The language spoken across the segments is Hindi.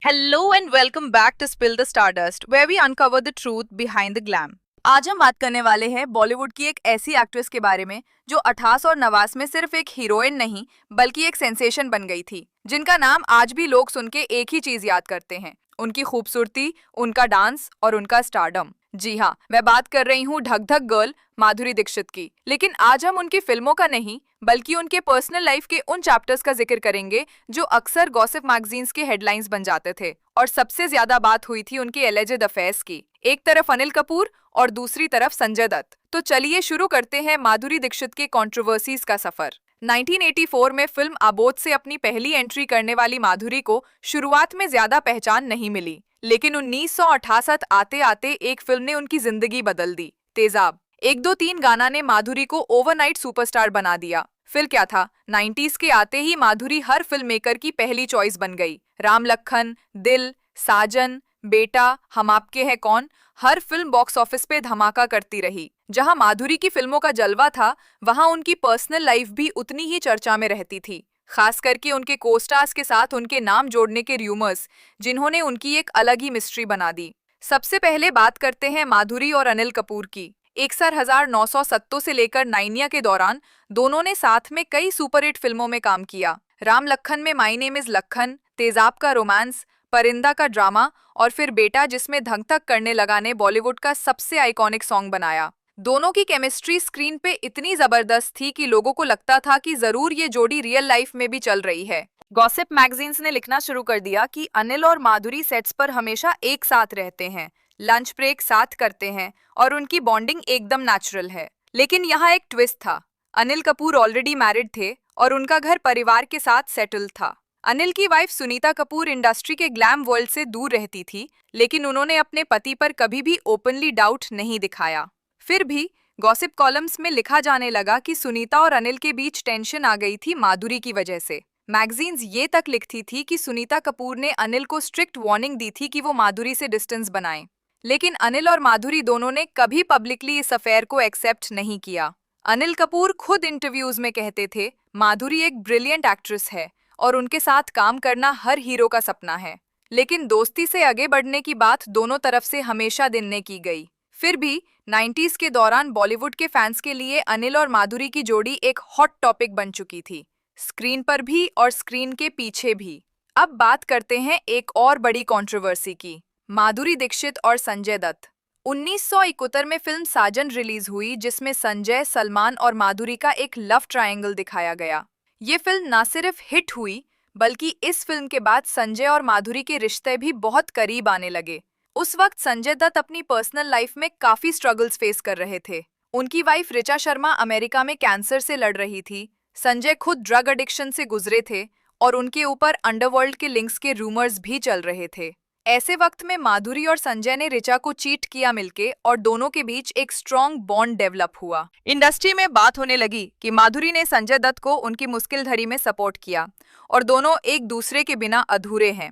Hello and welcome back to Spill the Stardust, where we uncover the truth behind the glam. आज हम बात करने वाले हैं बॉलीवुड की एक ऐसी एक्ट्रेस के बारे में जो 88 और 89 में सिर्फ एक हीरोइन नहीं बल्कि एक सेंसेशन बन गई थी, जिनका नाम आज भी लोग सुन के एक ही चीज याद करते हैं, उनकी खूबसूरती, उनका डांस और उनका स्टारडम। जी हाँ, मैं बात कर रही हूँ ढक ढक गर्ल माधुरी दीक्षित की। लेकिन आज हम उनकी फिल्मों का नहीं बल्कि उनके पर्सनल लाइफ के उन चैप्टर्स का जिक्र करेंगे जो अक्सर गॉसिप मैगजीन्स के हेडलाइंस बन जाते थे। और सबसे ज्यादा बात हुई थी उनके एलिजेड अफेयर्स की, एक तरफ अनिल कपूर और दूसरी तरफ संजय दत्त। तो चलिए शुरू करते हैं माधुरी दीक्षित के कंट्रोवर्सीज का सफर। 1984 में फिल्म आबोध से अपनी पहली एंट्री करने वाली माधुरी को शुरुआत में ज्यादा पहचान नहीं मिली, लेकिन 1968 आते आते एक फिल्म ने उनकी जिंदगी बदल दी, तेजाब। 1-2-3 गाना ने माधुरी को ओवरनाइट सुपरस्टार बना दिया। फिर क्या था, 90s के आते ही माधुरी हर फिल्म मेकर की पहली चॉइस बन गई। राम लखन, दिल, साजन, बेटा, हम आपके हैं कौन, हर फिल्म बॉक्स ऑफिस पे धमाका करती रही। जहां माधुरी की फिल्मों का जलवा था, वहां उनकी पर्सनल लाइफ भी उतनी ही चर्चा में रहती थी, खास करके उनके कोस्टार्स के साथ उनके नाम जोड़ने के र्यूमर्स, जिन्होंने उनकी एक अलग ही मिस्ट्री बना दी। सबसे पहले बात करते हैं माधुरी और अनिल कपूर की। एक साल 1970 से लेकर नाइनिया के दौरान दोनों ने साथ में कई सुपरहिट फिल्मों में काम किया। राम लखन में माई नेम इज लखन, तेजाब का रोमांस, परिंदा का ड्रामा और फिर बेटा जिसमें धक धक करने लगा ने बॉलीवुड का सबसे आइकॉनिक सॉन्ग बनाया। दोनों की केमिस्ट्री स्क्रीन पे इतनी जबरदस्त थी कि लोगों को लगता था कि जरूर ये जोड़ी रियल लाइफ में भी चल रही है। गॉसिप मैगजीन्स ने लिखना शुरू कर दिया कि अनिल और माधुरी सेट्स पर हमेशा एक साथ रहते हैं, लंच ब्रेक साथ करते हैं और उनकी बॉन्डिंग एकदम नेचुरल है। लेकिन यहाँ एक ट्विस्ट था। अनिल कपूर ऑलरेडी मैरिड थे और उनका घर परिवार के साथ सेटल था। अनिल की वाइफ सुनीता कपूर इंडस्ट्री के ग्लैम वर्ल्ड से दूर रहती थी, लेकिन उन्होंने अपने पति पर कभी भी ओपनली डाउट नहीं दिखाया। फिर भी गॉसिप कॉलम्स में लिखा जाने लगा कि सुनीता और अनिल के बीच टेंशन आ गई थी माधुरी की वजह से। मैगजीन्स ये तक लिखती थी कि सुनीता कपूर ने अनिल को स्ट्रिक्ट वार्निंग दी थी कि वो माधुरी से डिस्टेंस बनाएं। लेकिन अनिल और माधुरी दोनों ने कभी पब्लिकली इस अफेयर को एक्सेप्ट नहीं किया। अनिल कपूर खुद इंटरव्यूज में कहते थे, माधुरी एक ब्रिलियंट एक्ट्रेस है और उनके साथ काम करना हर हीरो का सपना है। लेकिन दोस्ती से आगे बढ़ने की बात दोनों तरफ से हमेशा दिन ने की गई। फिर भी 90s के दौरान बॉलीवुड के फैंस के लिए अनिल और माधुरी की जोड़ी एक हॉट टॉपिक बन चुकी थी, स्क्रीन पर भी और स्क्रीन के पीछे भी। अब बात करते हैं एक और बड़ी कंट्रोवर्सी की, माधुरी दीक्षित और संजय दत्त। 1971 में फिल्म साजन रिलीज हुई, जिसमें संजय, सलमान और माधुरी का एक लव ट्रायंगल दिखाया गया। ये फिल्म ना सिर्फ हिट हुई बल्कि इस फिल्म के बाद संजय और माधुरी के रिश्ते भी बहुत करीब आने लगे। उस वक्त संजय दत्त अपनी पर्सनल लाइफ में काफी स्ट्रगल्स फेस कर रहे थे। उनकी वाइफ ऋचा शर्मा अमेरिका में कैंसर से लड़ रही थी। संजय खुद ड्रग एडिक्शन से गुजरे थे और उनके ऊपर अंडरवर्ल्ड के लिंक्स के रूमर्स भी चल रहे थे। ऐसे वक्त में माधुरी और संजय ने ऋचा को चीट किया मिलके और दोनों के बीच एक स्ट्रॉन्ग बॉन्ड डेवलप हुआ। इंडस्ट्री में बात होने लगी कि माधुरी ने संजय दत्त को उनकी मुश्किल घड़ी में सपोर्ट किया और दोनों एक दूसरे के बिना अधूरे हैं।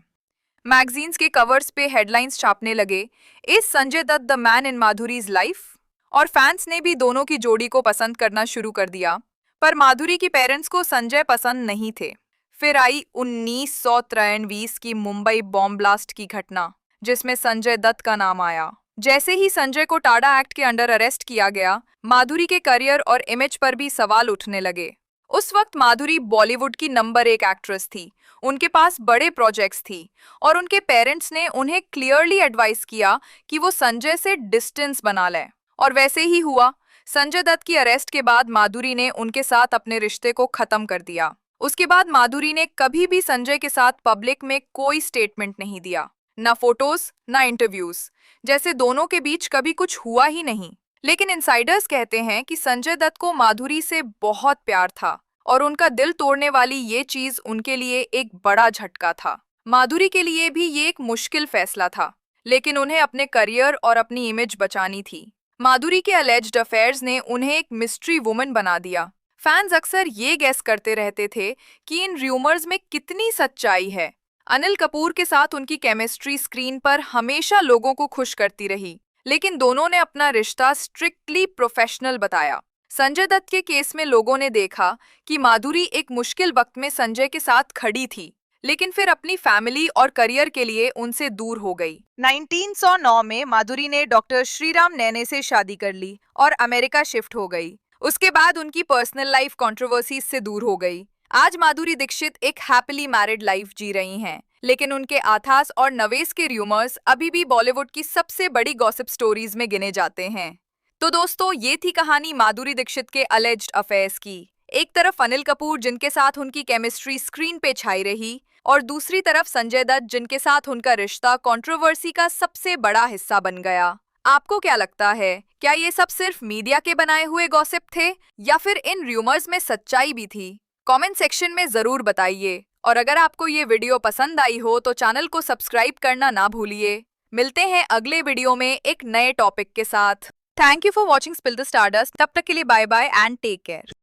मैगजीन्स के कवर्स पे हेडलाइंस छापने लगे, is Sanjay Dutt the man in Madhuri's life, और फैंस ने भी दोनों की जोड़ी को पसंद करना शुरू कर दिया। पर माधुरी की पेरेंट्स को संजय पसंद नहीं थे। फिर आई 1993 की मुंबई बॉम्ब ब्लास्ट की घटना, जिसमें संजय दत्त का नाम आया। जैसे ही संजय को टाडा एक्ट के अंडर अरेस्ट किया गया, माधुरी के करियर और इमेज पर भी सवाल उठने लगे। उस वक्त माधुरी बॉलीवुड की नंबर 1 एक्ट्रेस थी, उनके पास बड़े प्रोजेक्ट्स थी और उनके पेरेंट्स ने उन्हें क्लियरली एडवाइस किया कि वो संजय से डिस्टेंस बना लें। और वैसे ही हुआ। संजय दत्त की अरेस्ट के बाद माधुरी ने उनके साथ अपने रिश्ते को खत्म कर दिया। उसके बाद माधुरी ने कभी भी संजय के साथ पब्लिक में कोई स्टेटमेंट नहीं दिया, ना फोटोज ना इंटरव्यूज, जैसे दोनों के बीच कभी कुछ हुआ ही नहीं। लेकिन इनसाइडर्स कहते हैं कि संजय दत्त को माधुरी से बहुत प्यार था और उनका दिल तोड़ने वाली ये चीज उनके लिए एक बड़ा झटका था। माधुरी के लिए भी ये एक मुश्किल फैसला था, लेकिन उन्हें अपने करियर और अपनी इमेज बचानी थी। माधुरी के अलेज्ड अफेयर्स ने उन्हें एक मिस्ट्री वुमन बना दिया। फैंस अक्सर ये गैस करते रहते थे कि इन र्यूमर्स में कितनी सच्चाई है। अनिल कपूर के साथ उनकी केमिस्ट्री स्क्रीन पर हमेशा लोगों को खुश करती रही, लेकिन दोनों ने अपना रिश्ता स्ट्रिक्टली प्रोफेशनल बताया। संजय दत्त के केस में लोगों ने देखा कि माधुरी एक मुश्किल वक्त में संजय के साथ खड़ी थी, लेकिन फिर अपनी फैमिली और करियर के लिए उनसे दूर हो गई। 1909 में माधुरी ने डॉक्टर श्रीराम नैने से शादी कर ली और अमेरिका शिफ्ट हो गई। उसके बाद उनकी पर्सनल लाइफ कंट्रोवर्सीज से दूर हो गई। आज माधुरी दीक्षित एक हैप्पीली मैरिड लाइफ जी रही हैं, लेकिन उनके आथास और नवेस के र्यूमर्स अभी भी बॉलीवुड की सबसे बड़ी गॉसिप स्टोरीज में गिने जाते हैं। तो दोस्तों, ये थी कहानी माधुरी दीक्षित के अलेज्ड अफेयर्स की। एक तरफ अनिल कपूर जिनके साथ उनकी केमिस्ट्री स्क्रीन पे छाई रही, और दूसरी तरफ संजय दत्त जिनके साथ उनका रिश्ता कंट्रोवर्सी का सबसे बड़ा हिस्सा बन गया। आपको क्या लगता है, क्या ये सब सिर्फ मीडिया के बनाए हुए गॉसिप थे या फिर इन र्यूमर्स में सच्चाई भी थी? कमेंट सेक्शन में जरूर बताइए। और अगर आपको ये वीडियो पसंद आई हो तो चैनल को सब्सक्राइब करना ना भूलिए। मिलते हैं अगले वीडियो में एक नए टॉपिक के साथ। Thank you for watching spill the stardust. तब तक के लिए bye bye and take care.